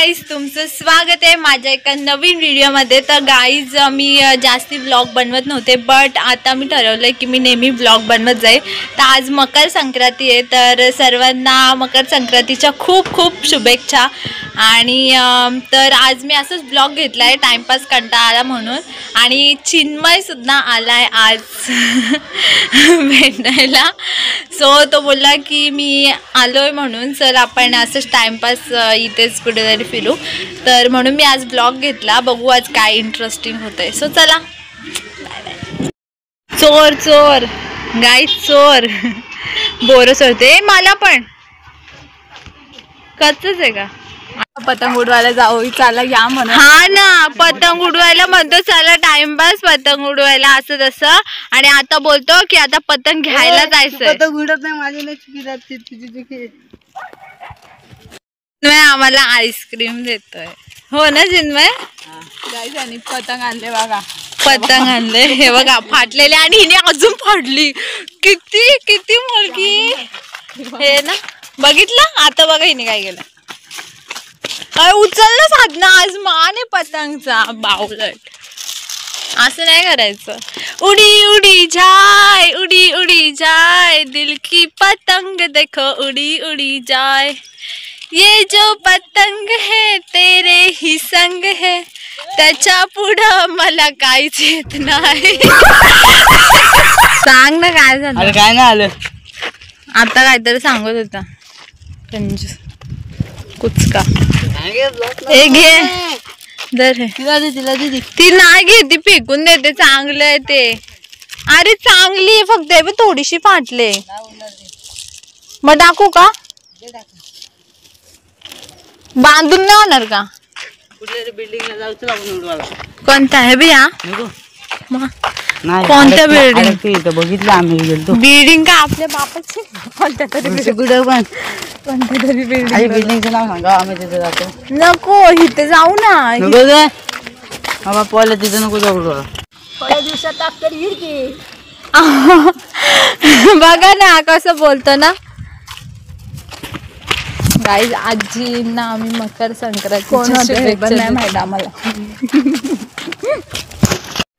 Guys तुमचं स्वागत आहे माझ्या एका नवीन व्हिडिओमध्ये। तर गाईज मी जास्ती व्लॉग बनवत नव्हते, बट आता मी ठरवलं की मी नेहमी व्लॉग बनवत जाईल। तर आज मकर संक्रांती आहे, तर सर्वांना मकर संक्रांतीच्या खूप खूप शुभेच्छा। आणि तर आज मी असंच व्लॉग घेतला आहे टाइमपास कंटाळा आला म्हणून। आणि चिन्मय सुद्धा आलाय आज भेटायला, सो तो बोलला की मी आलोय म्हणून चल आपण असंच टाइमपास इथेच कुठेतरी फिरू। तर म्हणून मी आज ब्लॉग घेतला, बघू आज काय इंटरेस्टिंग होतंय। सो चला चोर चोर गाईज चोर बोर सोडते मला पण कच्चच आहे का पतंग उडवायला जाऊ चला या म्हणून। हा ना पतंग उडवायला म्हणतो चला टाइमपास पतंग उडवायला असं तसं, आणि आता बोलतो की आता पतंग घ्यायला जायचंय। पतंग उडत नाही माझी चुकी जाते तुझी आम्हाला आईस्क्रीम देतोय हो ना चिन्मय। गाईस आणि पतंग आणले बघा, पतंग आणले हे बघा फाटलेले, आणि हिने अजून फाडली किती किती मुलगी हे ना बघितलं। आता बघा हिने काय केलं, उचललंच हात ना आज माने पतंगचा बावलट, असं नाही करायचं। उडी उडी जाए उडी उडी जाए दिल की पतंग देखो उडी उडी जाए, ये जो पतंग है तेरे ही संग है, त्याच्या पुढं मला काहीच येत नाही। सांग ना काय झालं। अरे काय नाही आलं, आता काहीतरी सांगत होता कंजूस कुचका। हे घे दर तिला दीदी ती नाही घे, ती फेकून देते, चांगलं आहे ते। अरे चांगली आहे फक्त आहे थोडीशी फाटले, मग टाकू का बांधून नाही होणार का? कुठल्या बिल्डिंगला जायचं आपण उडवायला। कोणता आहे बिया कोणत्या बिल्डिंग बघितलं आम्ही गेलो बिल्डिंग का आपल्या बापाची कोणत्या तरी पण कोणत्या तरी बिल्डिंग बिल्डिंगचं नाव सांगा आम्ही तिथे जातो। नको इथे जाऊ ना बाबा पहिल्या तिथे नको जाऊ पहिल्या दिवसात टाकतर येईल की बघा ना कसं बोलतो ना गाईज। आजींना आम्ही मकर संक्रांती नाही माहिती आम्हाला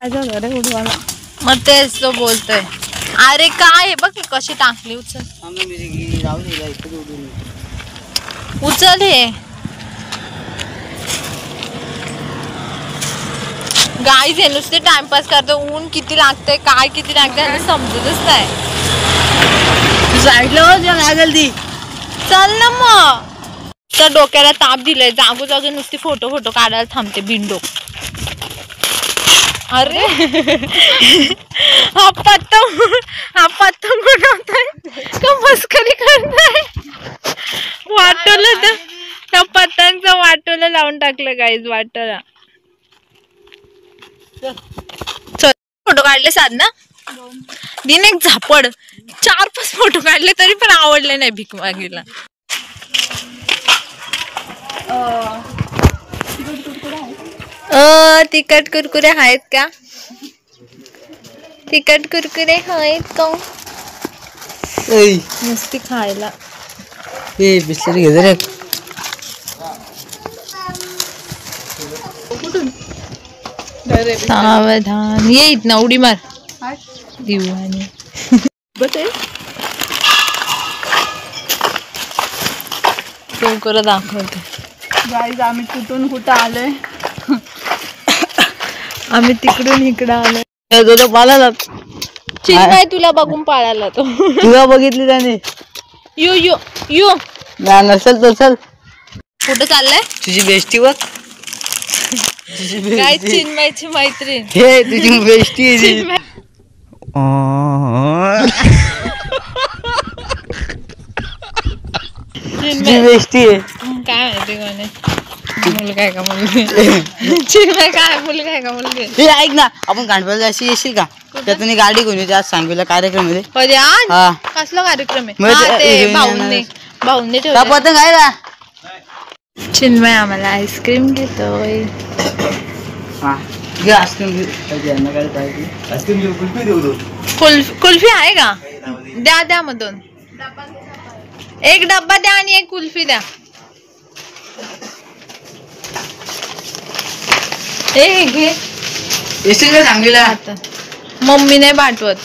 उडवायला, मग तेच तो बोलतोय। अरे काय बघ कशी टाकली, उचल उचल हे गाईज हे नुसते टाइमपास करतो। ऊन किती लागतंय काय किती लागतंय समजतच नाही। लागल ती चल ना मग, तर डोक्याला ताप दिलाय जागोजागी नुसती फोटो फोटो काढायला थांबते बिंडो। अरे हा पतंग उडवताय का मस्करी करताय? वाटोलं तर त्या पतंगचं वाटोलं लावून टाकलं गाईज वाटोला। फोटो काढले साधना दिन एक झापड 4-5 फोटो काढले तरी पण आवडले नाही भीक मागीला। तिखट कुरकुरे आहेत का? तिखट कुरकुरे आहेत का नुसती खायला? बिस्लरी घे रे सावधान ये इथं उडी मार दिवाणी लवकर दाखवते। गाईज आम्ही कुठून कुठं आलोय, आम्ही तिकडून इकडं आलोय। तो पाळाला चिन्मय तुला बघून पाळाला तो तुला बघितली त्याने यो यो यो नसेल तर चल कुठं चाललंय तुझी बेस्टी बघ काय चिन्मयची मैत्रीण हे तुझी बेस्टी बेस्टी आहे काय माहिती कोणी मुलगा आहे का मुलगी चिन्मय काय मुलगा आहे का मुलगी? हे ऐक ना आपण गणपतीला अशी येशील का? त्यातून गाडी घेऊन येते आज सांगवीला कार्यक्रम मध्ये। कधी आज कसला कार्यक्रम आहे? भाऊंनी ठेवला पतंग आहे का? चिन्मय आम्हाला आईस्क्रीम घेतोय। कुल्फी आहे का? द्या द्या मधून एक डब्बा द्या आणि एक कुल्फी द्या। हे घे येशील का सांगलीला? आता मम्मी नाही पाठवत.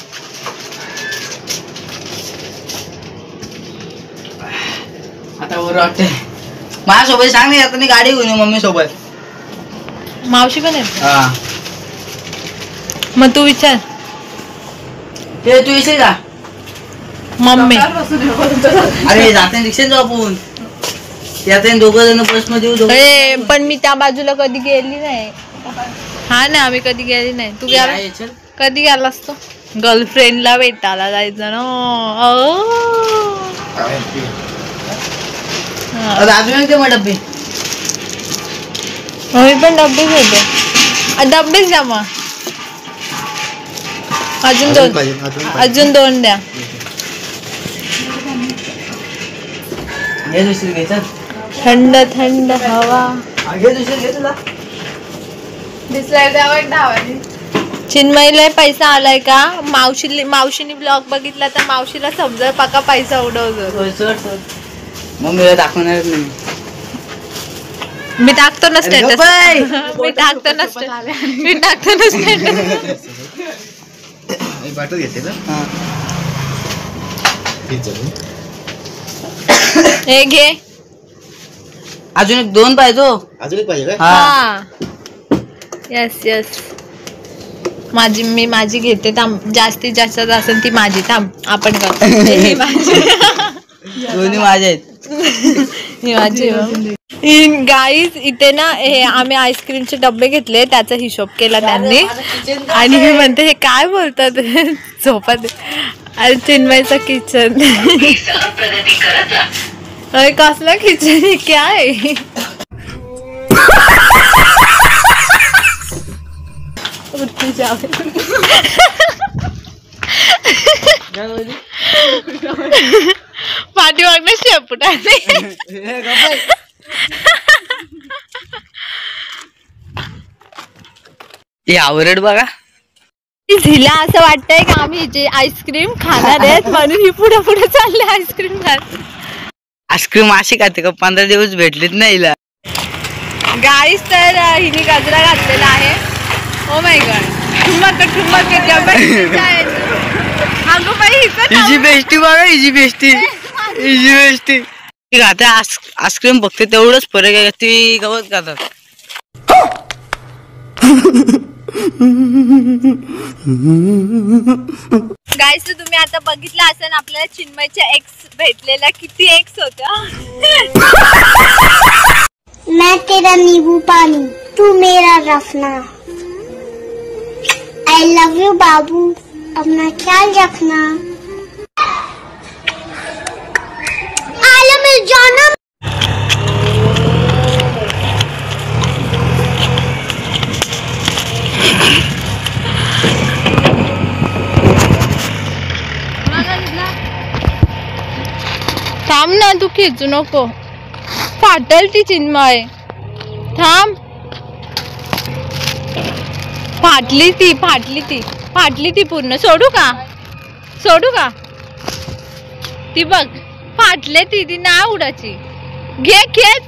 आता बरं वाटतंय. माझ्यासोबत सांग नाही आता मी गाडी घेऊन येऊ मम्मी सोबत. मावशी पण आहे हा मग तू विचार. ते तू येशील का? मम्मी अरे जाते रिक्षाने जाऊ आपण. यात दोघं जण बस मध्ये येऊ. अरे पण मी त्या बाजूला कधी गेली नाही. हा ना आम्ही कधी गेली नाही. तू गेला कधी गेला असतो? गर्लफ्रेंडला भेटायला जायचं ना. अजून ते मग डब्बे मी पण डब्बेच होते. डब्बेच द्या मग. अजून दोन द्या. घे दुसरी घे चल. थंड थंड हवा. घे दुसरी घे तुला. चिन्मयला पैसा आलाय का? मावशीने ब्लॉग बघितला तर मावशीला समजा पाका पैसा उडवतो. मम्मीला दाखवणार नाही. मी टाकतो ना स्टेटस. मी टाकतो ना स्टेटस. बाटल घेते ना. हे घे. अजून एक दोन पाहिजे. अजून एक पाहिजे काय? हा यस माझी घेते. थांब जास्तीत जास्त असेल ती माझी. थांब आपण करतो. दोन्ही माझ्या आहेत. ही माझी. गाईज इथे ना हे आम्ही आईस्क्रीमचे डब्बे घेतले त्याचा हिशोब केला त्यांनी. आणि मी म्हणते हे काय बोलतात झोपत. अरे चिन्मयचं किचन. अरे कसलं किचन आहे काय? पाठीमागनं शेपूट आवरड बघा. हिला असं वाटतंय का आम्ही हिची आईस्क्रीम खाणार आहेत म्हणून ही पुढे पुढे चालले आईस्क्रीम खात. आईस्क्रीम अशी खाते का? 15 दिवस भेटलेत नाही हिला. गाईस तर हिने गजरा घातलेला आहे. Oh my God. ठुमक अगं बाई हिची बेस्टी बघा. हिची बेस्टी खाते आईस्क्रीम. बघते तेवढंच फरक आहे. ती गवत खातात. गाईस तुम्ही आता बघितलं असेल आपल्याला चिन्मयच्या एक्स भेटलेला. किती एक्स होत्या. मैं तेरा नींबू पानी तू मेरा रफना. आई लव यू बाबू. अपना ख्याल रखना. आलम मिल जाना. थांब ना तू खिचू नको. फाटल ती चिन्मय. थांब. फाटली ती पूर्ण. सोडू का? ती बघ फाटले ती ना उडाची. घे खेच.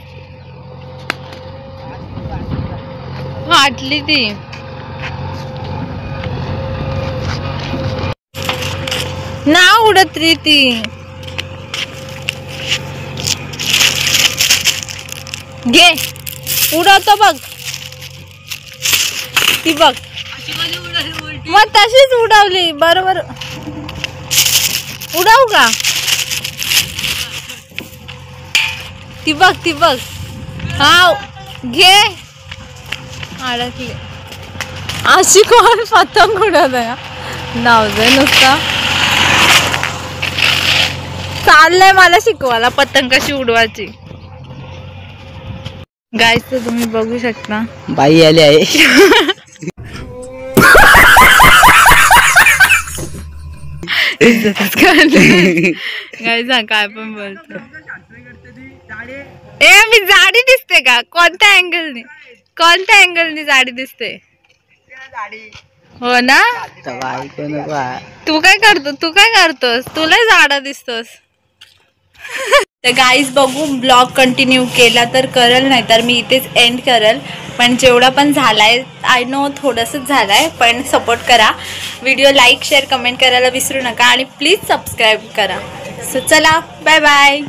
फाटली ती. ना उडत रे ती. घे उडवतो बघ. ती बघ मग तशीच उडवली बरोबर. उडवू का? ती बघ. हा घे. अडकली. अशी कोण पतंग उडवत आहे? नावजय नुसता चाललंय मला शिकवायला पतंग कशी उडवायची. गाईस तर तुम्ही बघू शकता बाई आली आहे. गाईस काय पण बोलतो. मी जाडी दिसते का? कोणत्या अँगलनी जाडी दिसते? हो ना. तू काय करतोस? तुला जाडा दिसतोस. तर गाईज बघू ब्लॉग कंटिन्यू केला तर करल, नाही तर मी इथेच एंड करल. पण जेवढा पण झालाय आय नो थोडंसंच झालाय, पण सपोर्ट करा. व्हिडिओ लाईक शेअर कमेंट करायला विसरू नका आणि प्लीज सबस्क्राईब करा. सो चला बाय बाय.